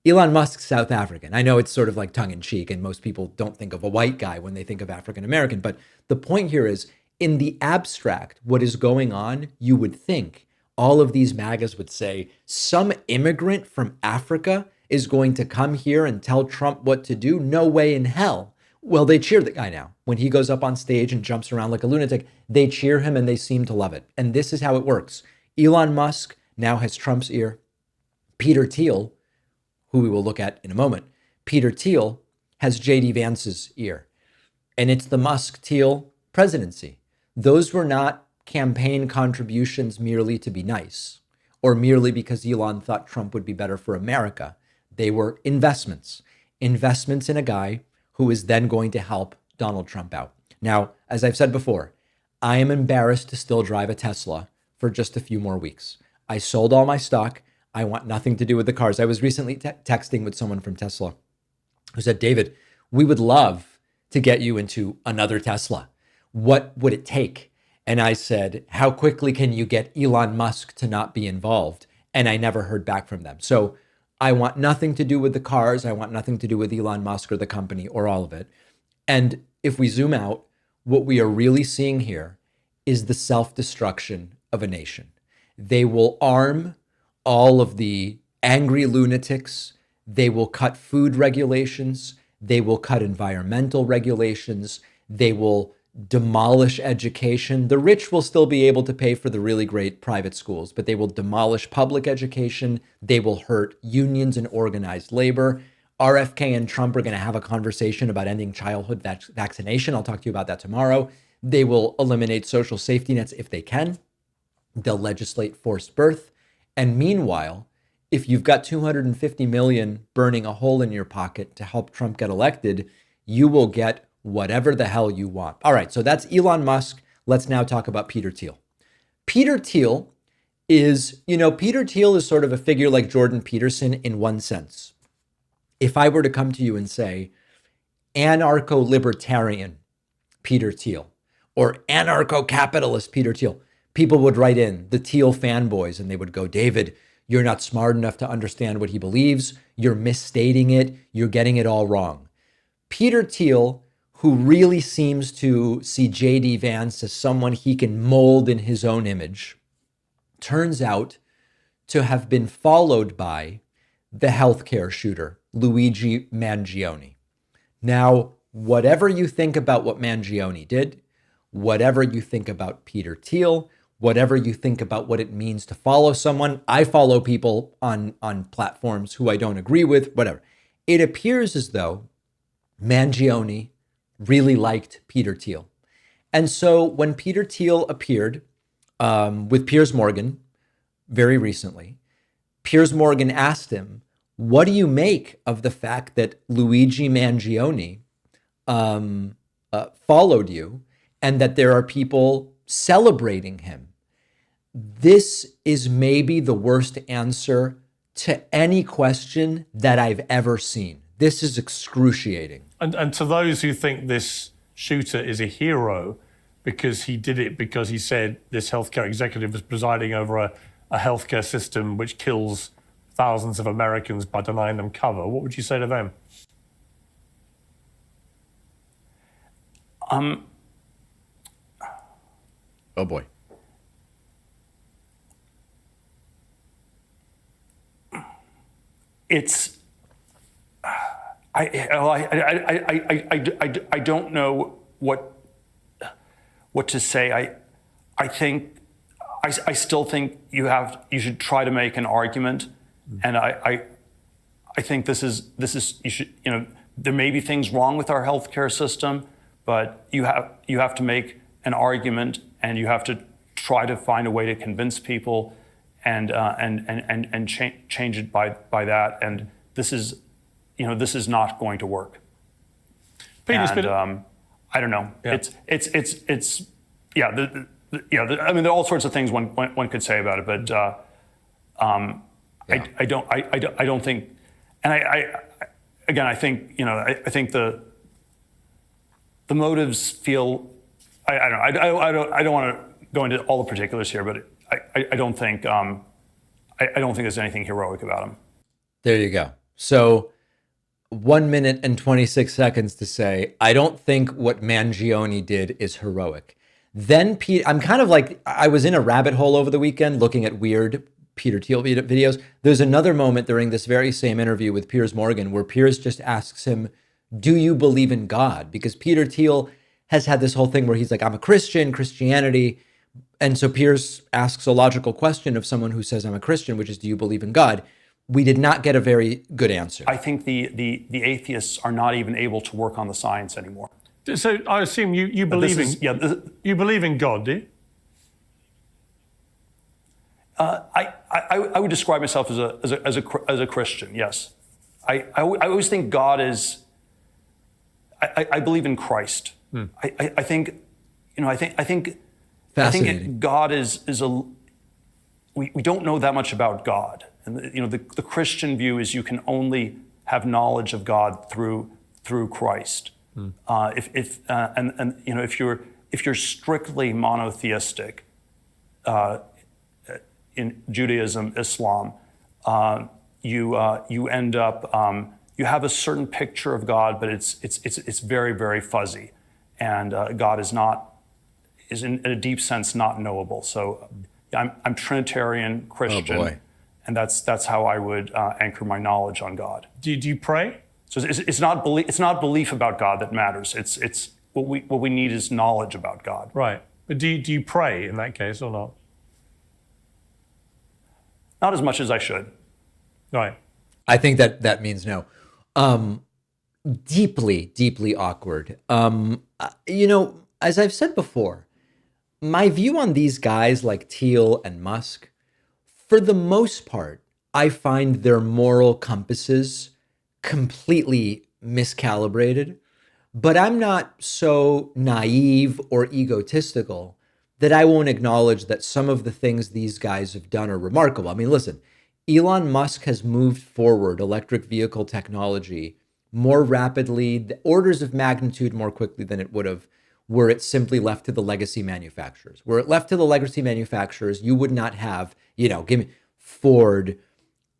Elon Musk's South African. I know it's sort of like tongue in cheek, and most people don't think of a white guy when they think of African American. But the point here is, in the abstract, what is going on, you would think all of these MAGAs would say some immigrant from Africa is going to come here and tell Trump what to do. No way in hell. Well, they cheer the guy now. When he goes up on stage and jumps around like a lunatic, they cheer him and they seem to love it. And this is how it works. Elon Musk now has Trump's ear. Peter Thiel, who we will look at in a moment, Peter Thiel has J.D. Vance's ear. And it's the Musk-Thiel presidency. Those were not campaign contributions merely to be nice or merely because Elon thought Trump would be better for America. They were investments in a guy who is then going to help Donald Trump out. Now, as I've said before, I am embarrassed to still drive a Tesla for just a few more weeks. I sold all my stock. I want nothing to do with the cars. I was recently texting with someone from Tesla who said, David, we would love to get you into another Tesla. What would it take? And I said, how quickly can you get Elon Musk to not be involved? And I never heard back from them. So I want nothing to do with the cars. I want nothing to do with Elon Musk or the company or all of it. And if we zoom out, what we are really seeing here is the self-destruction of a nation. They will arm all of the angry lunatics. They will cut food regulations. They will cut environmental regulations. They will demolish education. The rich will still be able to pay for the really great private schools, but they will demolish public education. They will hurt unions and organized labor. RFK and Trump are going to have a conversation about ending childhood vaccination. I'll talk to you about that tomorrow. They will eliminate social safety nets if they can. They'll legislate forced birth. And meanwhile, if you've got 250 million burning a hole in your pocket to help Trump get elected, you will get whatever the hell you want. All right, so that's Elon Musk. Let's now talk about Peter Thiel. Peter Thiel is, Peter Thiel is sort of a figure like Jordan Peterson in one sense. If I were to come to you and say, anarcho-libertarian Peter Thiel, or anarcho-capitalist Peter Thiel, people would write in, the Thiel fanboys, and they would go, David, you're not smart enough to understand what he believes. You're misstating it. You're getting it all wrong. Peter Thiel, who really seems to see J.D. Vance as someone he can mold in his own image, turns out to have been followed by the healthcare shooter, Luigi Mangione. Now, whatever you think about what Mangione did, whatever you think about Peter Thiel, whatever you think about what it means to follow someone, I follow people on platforms who I don't agree with, whatever. It appears as though Mangione really liked Peter Thiel. And so when Peter Thiel appeared with Piers Morgan very recently, Piers Morgan asked him, what do you make of the fact that Luigi Mangione followed you and that there are people celebrating him? This is maybe the worst answer to any question that I've ever seen. This is excruciating. And to those who think this shooter is a hero because he did it because he said this healthcare executive was presiding over a healthcare system which kills thousands of Americans by denying them cover, what would you say to them? Oh boy. It's I don't know what to say. I still think you should try to make an argument, and I think this is you should, there may be things wrong with our healthcare system, but you have to make an argument, and you have to try to find a way to convince people and change it by that. And this is not going to work. Peter, and I don't know. Yeah. It's yeah. I mean, there are all sorts of things one could say about it, but I don't think. And I think I think the motives feel. I don't want to go into all the particulars here, but I don't think I don't think there's anything heroic about him. There you go. So 1 minute and 26 seconds to say, I don't think what Mangione did is heroic. Then I'm kind of like, I was in a rabbit hole over the weekend looking at weird Peter Thiel videos. There's another moment during this very same interview with Piers Morgan where Piers just asks him, do you believe in God? Because Peter Thiel has had this whole thing where he's like, I'm a Christian, Christianity. And so Piers asks a logical question of someone who says, I'm a Christian, which is, do you believe in God? We did not get a very good answer. I think the atheists are not even able to work on the science anymore. So I assume you believe you believe in God, do you? I would describe myself as a Christian. Yes, I always think God is. I believe in Christ. I think God is a. We don't know that much about God, and the Christian view is you can only have knowledge of God through Christ. If you're strictly monotheistic in Judaism, Islam, you end up you have a certain picture of God, but it's very, very fuzzy, and God is in a deep sense not knowable. So I'm Trinitarian Christian, oh boy. And that's how I would anchor my knowledge on God. Do you pray? So it's not belief about God that matters. It's what we need is knowledge about God. Right. But do you pray in that case or not? Not as much as I should. Right. I think that means no. Deeply, deeply awkward. as I've said before, my view on these guys like Thiel and Musk, for the most part, I find their moral compasses completely miscalibrated. But I'm not so naive or egotistical that I won't acknowledge that some of the things these guys have done are remarkable. I mean, listen, Elon Musk has moved forward electric vehicle technology more rapidly, orders of magnitude more quickly than it would have were it simply left to the legacy manufacturers. Were it left to the legacy manufacturers, you would not have, give me Ford,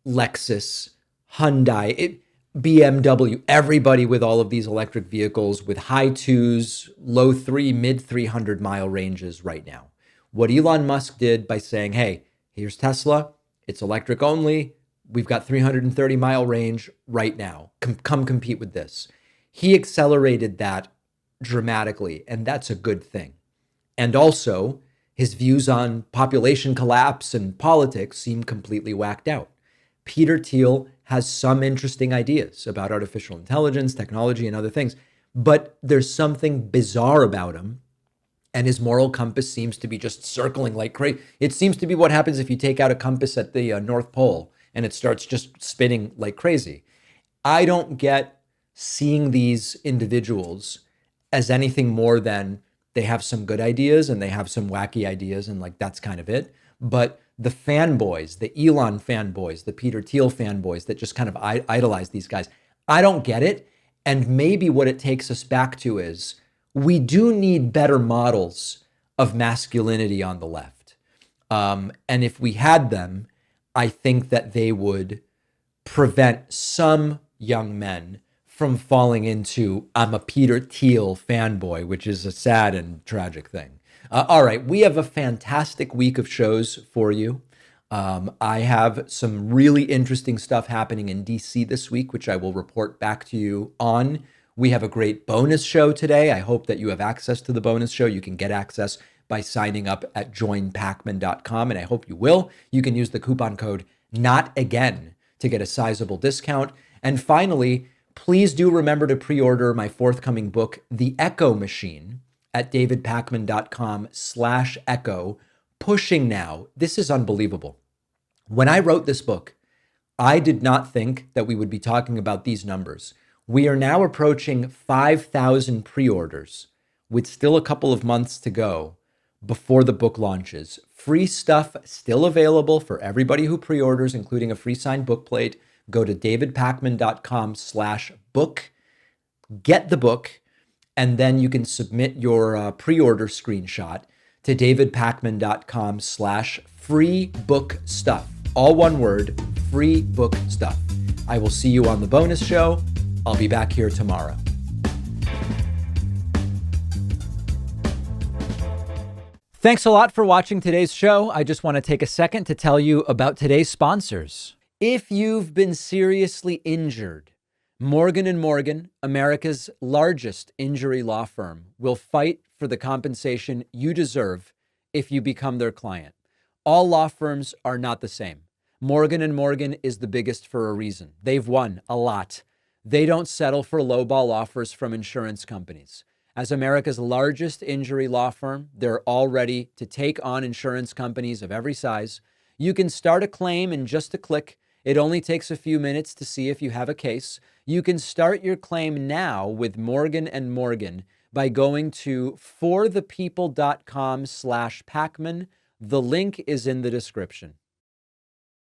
Lexus, Hyundai, BMW, everybody with all of these electric vehicles with high twos, low three, mid 300-mile ranges right now. What Elon Musk did by saying, hey, here's Tesla, it's electric only, we've got 330-mile range right now, come compete with this. He accelerated that dramatically, and that's a good thing. And also, his views on population collapse and politics seem completely whacked out. Peter Thiel has some interesting ideas about artificial intelligence, technology, and other things, but there's something bizarre about him, and his moral compass seems to be just circling like crazy. It seems to be what happens if you take out a compass at the North Pole and it starts just spinning like crazy. I don't get seeing these individuals as anything more than they have some good ideas and they have some wacky ideas, and like that's kind of it. But the fanboys, the Elon fanboys, the Peter Thiel fanboys that just kind of idolize these guys, I don't get it. And maybe what it takes us back to is we do need better models of masculinity on the left. And if we had them, I think that they would prevent some young men from falling into, I'm a Peter Thiel fanboy, which is a sad and tragic thing. All right, we have a fantastic week of shows for you. I have some really interesting stuff happening in DC this week, which I will report back to you on. We have a great bonus show today. I hope that you have access to the bonus show. You can get access by signing up at joinpacman.com, and I hope you will. You can use the coupon code NOTAGAIN to get a sizable discount. And finally, please do remember to pre-order my forthcoming book, The Echo Machine, at davidpakman.com/echo, pushing now. This is unbelievable. When I wrote this book, I did not think that we would be talking about these numbers. We are now approaching 5,000 pre-orders with still a couple of months to go before the book launches. Free stuff still available for everybody who pre-orders, including a free signed book plate. Go to davidpakman.com/book, get the book, and then you can submit your pre-order screenshot to davidpakman.com/free book stuff. All one word, free book stuff. I will see you on the bonus show. I'll be back here tomorrow. Thanks a lot for watching today's show. I just want to take a second to tell you about today's sponsors. If you've been seriously injured, Morgan & Morgan, America's largest injury law firm, will fight for the compensation you deserve if you become their client. All law firms are not the same. Morgan & Morgan is the biggest for a reason. They've won a lot. They don't settle for lowball offers from insurance companies. As America's largest injury law firm, they're all ready to take on insurance companies of every size. You can start a claim in just a click. It only takes a few minutes to see if you have a case. You can start your claim now with Morgan & Morgan by going to forthepeople.com/Pacman. The link is in the description.